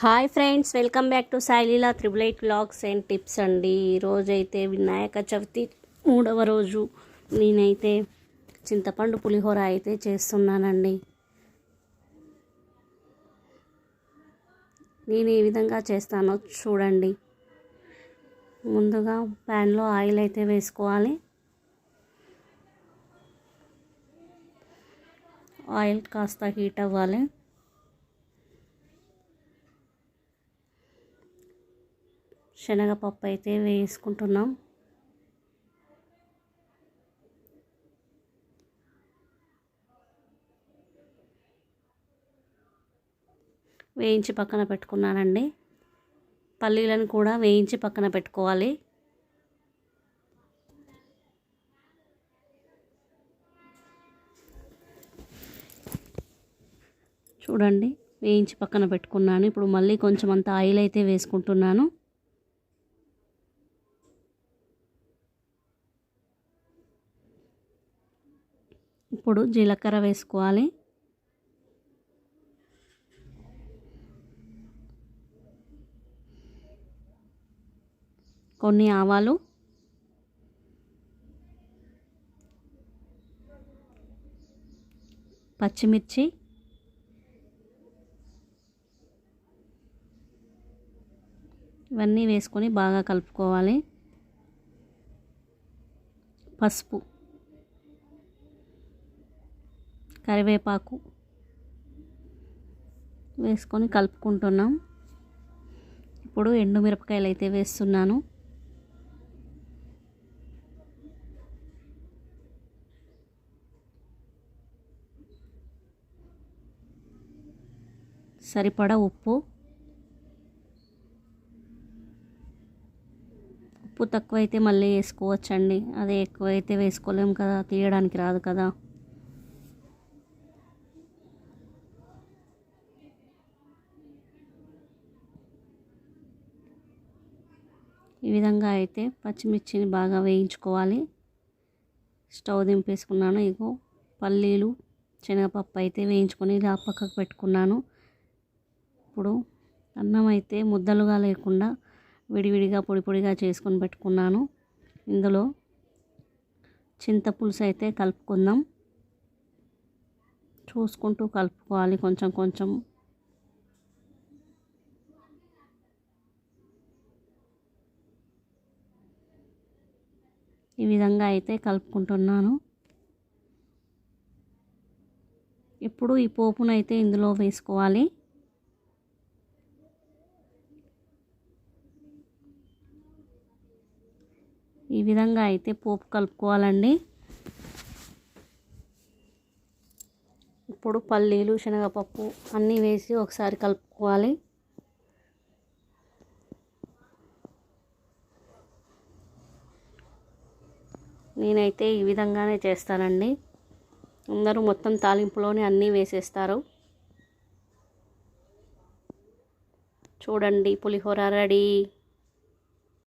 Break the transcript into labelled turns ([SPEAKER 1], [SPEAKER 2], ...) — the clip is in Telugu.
[SPEAKER 1] Hi friends, welcome back to Sai Leela 888 vlogs and tips అండి. ఈరోజైతే వినాయక చవితి 3వ రోజు. నేనైతే చింతపండు పులిహోర అయితే చేస్తున్నానండి. నేను ఏ విధంగా చేస్తానో చూడండి. ముందుగా ప్యాన్లో ఆయిల్ అయితే వేసుకోవాలి. ఆయిల్ కాస్త హీట్ అవ్వాలి. శనగపప్పు అయితే వేసుకుంటున్నాం. వేయించి పక్కన పెట్టుకున్నానండి. పల్లీలను కూడా వేయించి పక్కన పెట్టుకోవాలి. చూడండి, వేయించి పక్కన పెట్టుకున్నాను. ఇప్పుడు మళ్ళీ కొంచెం అంత ఆయిల్ అయితే వేసుకుంటున్నాను. ఇప్పుడు జీలకర్ర వేసుకోవాలి. కొన్ని ఆవాలు, పచ్చిమిర్చి, ఇవన్నీ వేసుకొని బాగా కలుపుకోవాలి. పసుపు, కరివేపాకు వేసుకొని కలుపుకుంటున్నాం. ఇప్పుడు ఎండుమిరపకాయలు అయితే వేస్తున్నాను. సరిపడా ఉప్పు తక్కువైతే మళ్ళీ వేసుకోవచ్చండి. అదే ఎక్కువైతే వేసుకోలేము కదా, తీయడానికి రాదు కదా. ఈ విధంగా అయితే పచ్చిమిర్చిని బాగా వేయించుకోవాలి. స్టవ్ దింపేసుకున్నాను. ఇగో పల్లీలు, శనగపప్పు అయితే వేయించుకొని ఇలా పక్కకు పెట్టుకున్నాను. ఇప్పుడు అన్నం అయితే ముద్దలుగా లేకుండా విడివిడిగా పొడి పొడిగా చేసుకొని పెట్టుకున్నాను. ఇందులో చింతపులుసు అయితే కలుపుకుందాం. చూసుకుంటూ కలుపుకోవాలి కొంచెం కొంచెం. ఈ విధంగా అయితే కలుపుకుంటున్నాను. ఇప్పుడు ఈ పోపునైతే ఇందులో వేసుకోవాలి. ఈ విధంగా అయితే పోపు కలుపుకోవాలండి. ఇప్పుడు పల్లీలు, శనగపప్పు అన్నీ వేసి ఒకసారి కలుపుకోవాలి. నేనైతే ఈ విధంగానే చేస్తానండి. అందరూ మొత్తం తాలింపులోనే అన్నీ వేసేస్తారు. చూడండి, పులిహోర రెడీ.